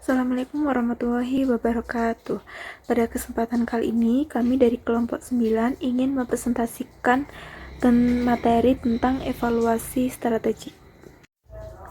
Assalamualaikum warahmatullahi wabarakatuh. Pada kesempatan kali ini, kami dari kelompok 9 ingin mempresentasikan materi tentang evaluasi strategik.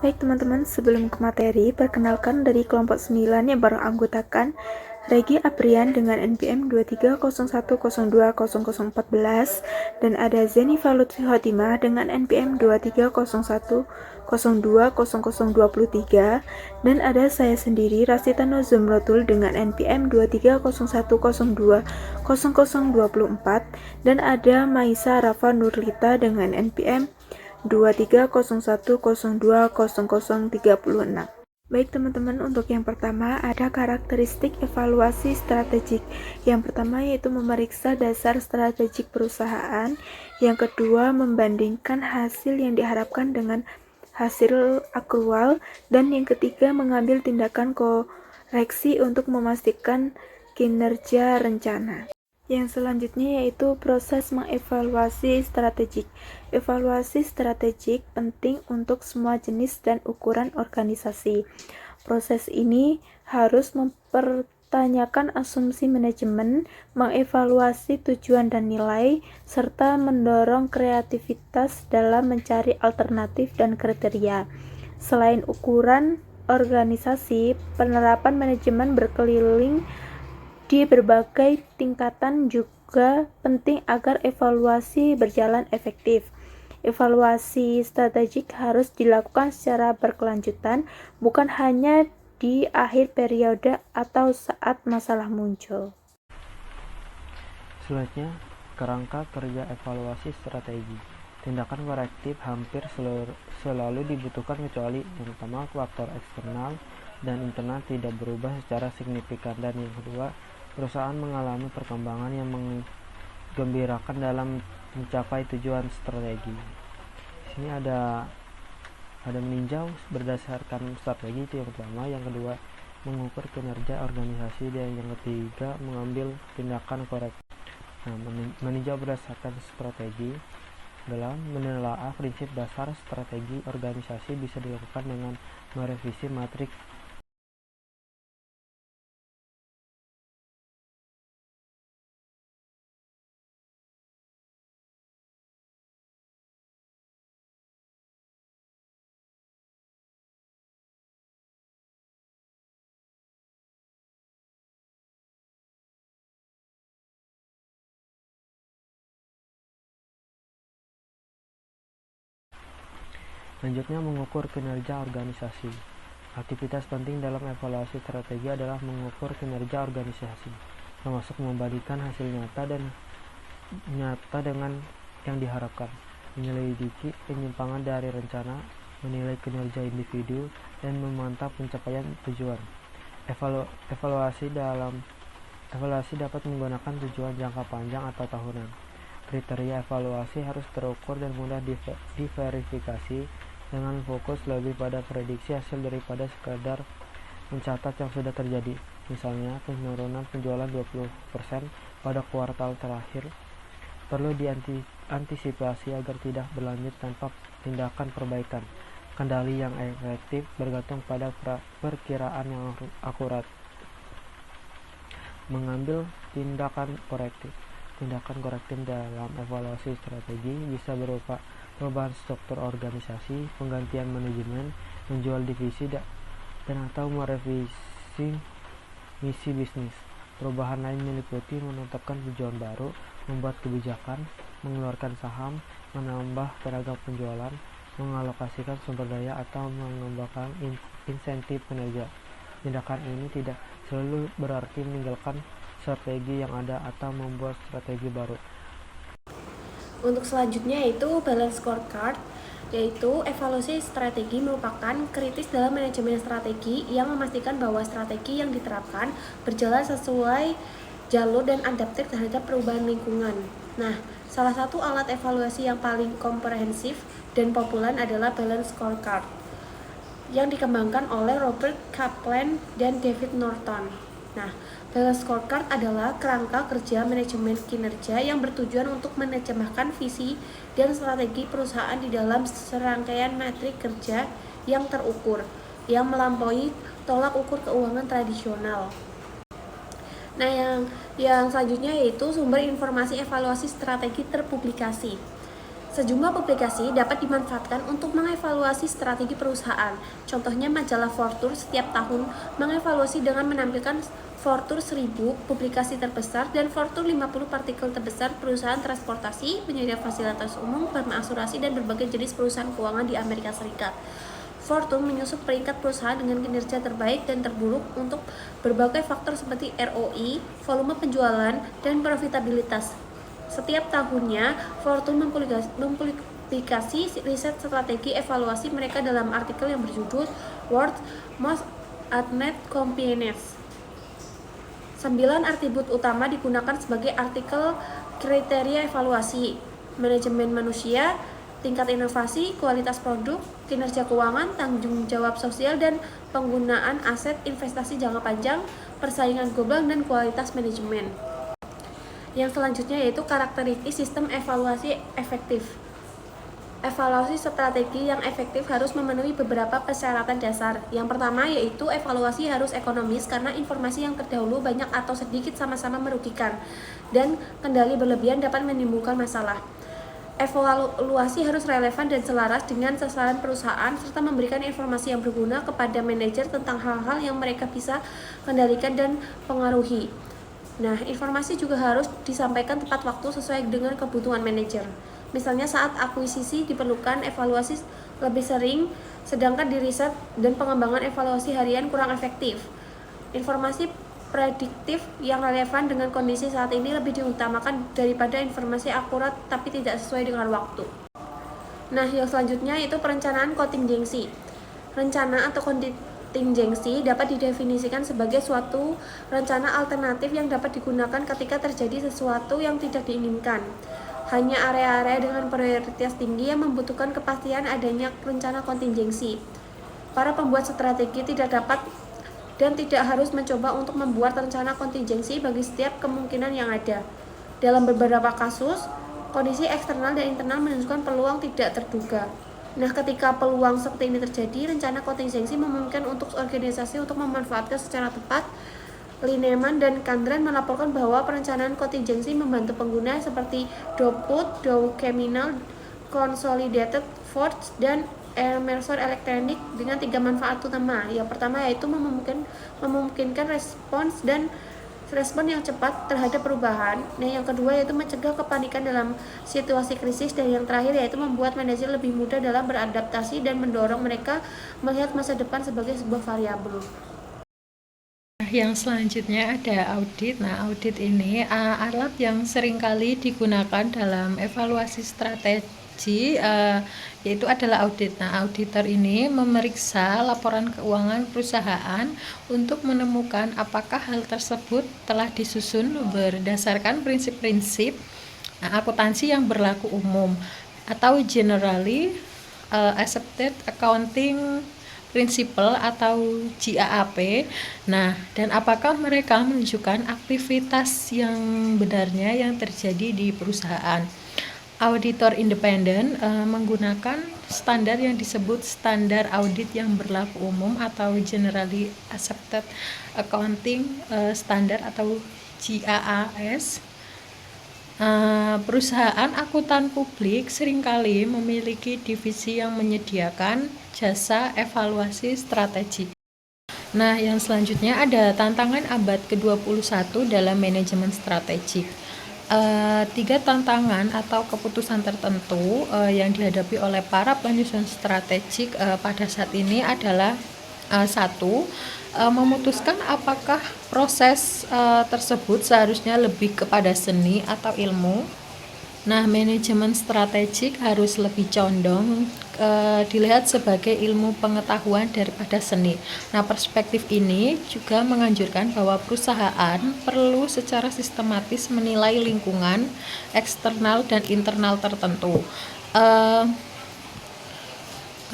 Baik teman-teman, sebelum ke materi, perkenalkan dari kelompok 9 yang beranggotakan Regi Aprian dengan NPM 2301020014 dan ada Zenifa Lutfi Khotimah dengan NPM 2301020023 dan ada saya sendiri Rasitano Zumrotul dengan NPM 2301020024 dan ada Maisa Rafa Nurlita dengan NPM 2301020036. Baik teman-teman, untuk yang pertama ada karakteristik evaluasi strategik. Yang pertama yaitu memeriksa dasar strategik perusahaan. Yang kedua, membandingkan hasil yang diharapkan dengan hasil akrual. Dan yang ketiga, mengambil tindakan koreksi untuk memastikan kinerja rencana. Yang selanjutnya yaitu proses mengevaluasi strategik. Evaluasi strategik penting untuk semua jenis dan ukuran organisasi. Proses ini harus mempertanyakan asumsi manajemen, mengevaluasi tujuan dan nilai, serta mendorong kreativitas dalam mencari alternatif dan kriteria. Selain ukuran organisasi, penerapan manajemen berkeliling di berbagai tingkatan juga penting agar evaluasi berjalan efektif. Evaluasi strategik harus dilakukan secara berkelanjutan, bukan hanya di akhir periode atau saat masalah muncul. Selanjutnya, kerangka kerja evaluasi strategi. Tindakan korektif hampir selalu dibutuhkan kecuali yang pertama faktor eksternal dan internal tidak berubah secara signifikan, dan yang kedua perusahaan mengalami perkembangan yang menggembirakan dalam mencapai tujuan strategi. Di sini ada meninjau berdasarkan strategi, itu yang pertama. Yang kedua, mengukur kinerja organisasi, dan yang ketiga, mengambil tindakan korektif. Nah, meninjau berdasarkan strategi adalah menelaah prinsip dasar strategi organisasi bisa dilakukan dengan merevisi matriks. Selanjutnya, mengukur kinerja organisasi. Aktivitas penting dalam evaluasi strategi adalah mengukur kinerja organisasi, termasuk membandingkan hasil nyata dengan yang diharapkan, menyelidiki penyimpangan dari rencana, menilai kinerja individu, dan memantau pencapaian tujuan. Evaluasi dapat menggunakan tujuan jangka panjang atau tahunan. Kriteria evaluasi harus terukur dan mudah diverifikasi dengan fokus lebih pada prediksi hasil daripada sekadar mencatat yang sudah terjadi. Misalnya, penurunan penjualan 20% pada kuartal terakhir perlu diantisipasi agar tidak berlanjut tanpa tindakan perbaikan. Kendali yang efektif bergantung pada perkiraan yang akurat. Mengambil tindakan korektif. Tindakan korektif dalam evaluasi strategi bisa berupa perubahan struktur organisasi, penggantian manajemen, menjual divisi, dan atau merevisi misi bisnis. Perubahan lain meliputi menetapkan tujuan baru, membuat kebijakan, mengeluarkan saham, menambah tenaga penjualan, mengalokasikan sumber daya, atau mengembangkan insentif kinerja. Tindakan ini tidak selalu berarti meninggalkan strategi yang ada atau membuat strategi baru. Untuk selanjutnya yaitu balance scorecard, yaitu evaluasi strategi merupakan kritis dalam manajemen strategi yang memastikan bahwa strategi yang diterapkan berjalan sesuai jalur dan adaptif terhadap perubahan lingkungan. Nah, salah satu alat evaluasi yang paling komprehensif dan populer adalah balance scorecard yang dikembangkan oleh Robert Kaplan dan David Norton. Nah, balance scorecard adalah kerangka kerja manajemen kinerja yang bertujuan untuk menerjemahkan visi dan strategi perusahaan di dalam serangkaian metrik kerja yang terukur, yang melampaui tolak ukur keuangan tradisional. Nah, yang selanjutnya yaitu sumber informasi evaluasi strategi terpublikasi. Sejumlah publikasi dapat dimanfaatkan untuk mengevaluasi strategi perusahaan. Contohnya majalah Fortune setiap tahun mengevaluasi dengan menampilkan Fortune 1000 publikasi terbesar dan Fortune 50 partikel terbesar perusahaan transportasi, penyedia fasilitas umum, firma asuransi, dan berbagai jenis perusahaan keuangan di Amerika Serikat. Fortune menyusun peringkat perusahaan dengan kinerja terbaik dan terburuk untuk berbagai faktor seperti ROI, volume penjualan, dan profitabilitas. Setiap tahunnya, Fortune mempublikasi riset strategi evaluasi mereka dalam artikel yang berjudul World's Most Admired Companies. 9 atribut utama digunakan sebagai artikel kriteria evaluasi: manajemen manusia, tingkat inovasi, kualitas produk, kinerja keuangan, tanggung jawab sosial dan penggunaan aset investasi jangka panjang, persaingan global, dan kualitas manajemen. Yang selanjutnya yaitu karakteristik sistem evaluasi efektif. Evaluasi strategi yang efektif harus memenuhi beberapa persyaratan dasar. Yang pertama yaitu evaluasi harus ekonomis karena informasi yang terdahulu banyak atau sedikit sama-sama merugikan dan kendali berlebihan dapat menimbulkan masalah. Evaluasi harus relevan dan selaras dengan sasaran perusahaan serta memberikan informasi yang berguna kepada manajer tentang hal-hal yang mereka bisa kendalikan dan pengaruhi. Nah, informasi juga harus disampaikan tepat waktu sesuai dengan kebutuhan manajer. Misalnya saat akuisisi diperlukan evaluasi lebih sering, sedangkan di riset dan pengembangan evaluasi harian kurang efektif. Informasi prediktif yang relevan dengan kondisi saat ini lebih diutamakan daripada informasi akurat tapi tidak sesuai dengan waktu. Nah, yang selanjutnya itu perencanaan kontingensi. Rencana atau kontingensi dapat didefinisikan sebagai suatu rencana alternatif yang dapat digunakan ketika terjadi sesuatu yang tidak diinginkan. Hanya area-area dengan prioritas tinggi yang membutuhkan kepastian adanya rencana kontingensi. Para pembuat strategi tidak dapat dan tidak harus mencoba untuk membuat rencana kontingensi bagi setiap kemungkinan yang ada. Dalam beberapa kasus, kondisi eksternal dan internal menunjukkan peluang tidak terduga. Nah, ketika peluang seperti ini terjadi, rencana kontingensi memungkinkan untuk organisasi untuk memanfaatkan secara tepat. Lineman dan Kandran melaporkan bahwa perencanaan kontingensi membantu pengguna seperti Dow Put, Dow Chemical, Consolidated Foods, dan Emerson Electronic dengan 3 manfaat utama. Yang pertama yaitu memungkinkan respon yang cepat terhadap perubahan. Nah, yang kedua yaitu mencegah kepanikan dalam situasi krisis, dan yang terakhir yaitu membuat manajer lebih mudah dalam beradaptasi dan mendorong mereka melihat masa depan sebagai sebuah variabel. Yang selanjutnya ada audit. Nah, audit ini alat yang seringkali digunakan dalam evaluasi strategi, yaitu adalah audit. Nah, auditor ini memeriksa laporan keuangan perusahaan untuk menemukan apakah hal tersebut telah disusun berdasarkan prinsip-prinsip akuntansi yang berlaku umum atau generally accepted accounting principle atau GAAP. Nah, dan apakah mereka menunjukkan aktivitas yang benarnya yang terjadi di perusahaan. Auditor independen menggunakan standar yang disebut standar audit yang berlaku umum atau generally accepted accounting standard atau GAAP. Perusahaan akuntan publik seringkali memiliki divisi yang menyediakan jasa evaluasi strategi. Nah, yang selanjutnya ada tantangan abad ke-21 dalam manajemen strategik. 3 tantangan atau keputusan tertentu yang dihadapi oleh para penyusun strategik pada saat ini adalah 1. Memutuskan apakah proses tersebut seharusnya lebih kepada seni atau ilmu. Nah, manajemen strategik harus lebih condong dilihat sebagai ilmu pengetahuan daripada seni. Nah, perspektif ini juga menganjurkan bahwa perusahaan perlu secara sistematis menilai lingkungan eksternal dan internal tertentu.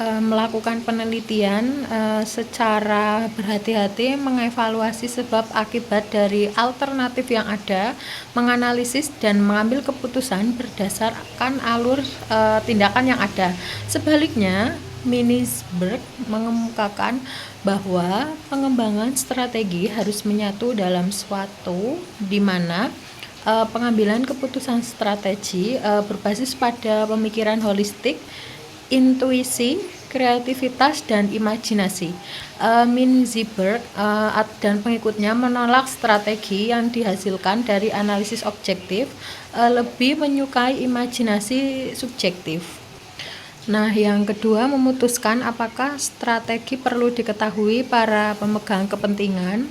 Melakukan penelitian secara berhati-hati, mengevaluasi sebab akibat dari alternatif yang ada, menganalisis dan mengambil keputusan berdasarkan alur tindakan yang ada. Sebaliknya, Minisberg mengemukakan bahwa pengembangan strategi harus menyatu dalam suatu di mana pengambilan keputusan strategi berbasis pada pemikiran holistik, intuisi, kreativitas, dan imajinasi. Minisberg dan pengikutnya menolak strategi yang dihasilkan dari analisis objektif, lebih menyukai imajinasi subjektif. Nah, yang kedua memutuskan apakah strategi perlu diketahui para pemegang kepentingan,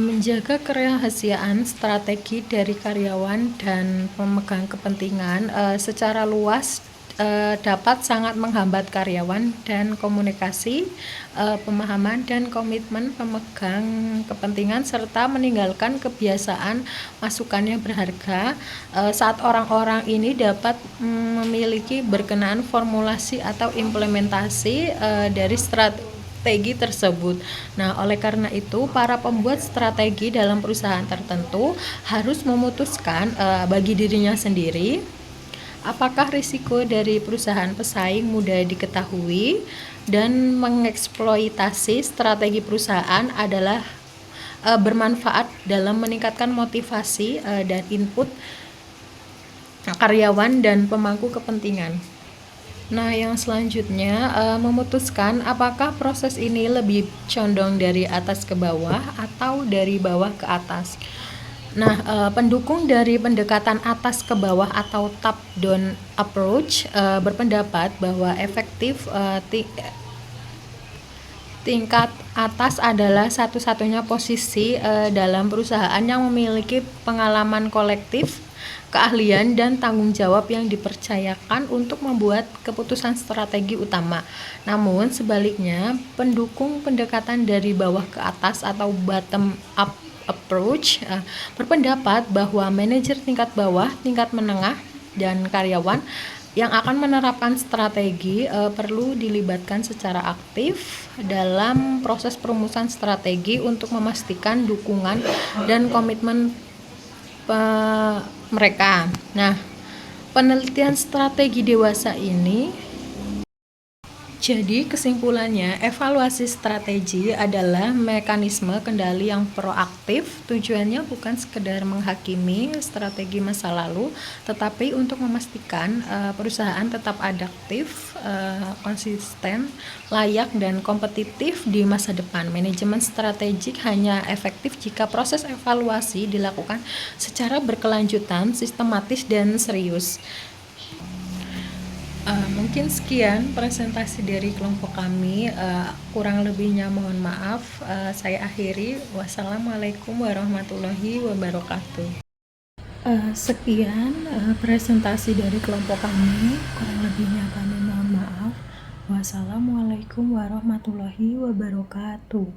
menjaga kerahasiaan strategi dari karyawan dan pemegang kepentingan secara luas dapat sangat menghambat karyawan dan komunikasi, pemahaman dan komitmen pemegang kepentingan serta meninggalkan kebiasaan masukan yang berharga saat orang-orang ini dapat memiliki berkenaan formulasi atau implementasi dari strategi tersebut. Nah, oleh karena itu, para pembuat strategi dalam perusahaan tertentu harus memutuskan bagi dirinya sendiri apakah risiko dari perusahaan pesaing mudah diketahui dan mengeksploitasi strategi perusahaan adalah bermanfaat dalam meningkatkan motivasi dan input karyawan dan pemangku kepentingan. Nah, yang selanjutnya memutuskan apakah proses ini lebih condong dari atas ke bawah atau dari bawah ke atas. Nah, pendukung dari pendekatan atas ke bawah atau top-down approach berpendapat bahwa efektif tingkat atas adalah satu-satunya posisi dalam perusahaan yang memiliki pengalaman kolektif, keahlian, dan tanggung jawab yang dipercayakan untuk membuat keputusan strategi utama. Namun, sebaliknya, pendukung pendekatan dari bawah ke atas atau bottom-up approach berpendapat bahwa manajer tingkat bawah, tingkat menengah, dan karyawan yang akan menerapkan strategi perlu dilibatkan secara aktif dalam proses perumusan strategi untuk memastikan dukungan dan komitmen mereka. Nah, penelitian strategi dewasa ini jadi kesimpulannya, evaluasi strategi adalah mekanisme kendali yang proaktif. Tujuannya bukan sekedar menghakimi strategi masa lalu, tetapi untuk memastikan perusahaan tetap adaptif, konsisten, layak, dan kompetitif di masa depan. Manajemen strategik hanya efektif jika proses evaluasi dilakukan secara berkelanjutan, sistematis, dan serius. Mungkin sekian presentasi dari kelompok kami, kurang lebihnya mohon maaf. Saya akhiri. Wassalamualaikum warahmatullahi wabarakatuh. Sekian presentasi dari kelompok kami, kurang lebihnya kami mohon maaf. Wassalamualaikum warahmatullahi wabarakatuh.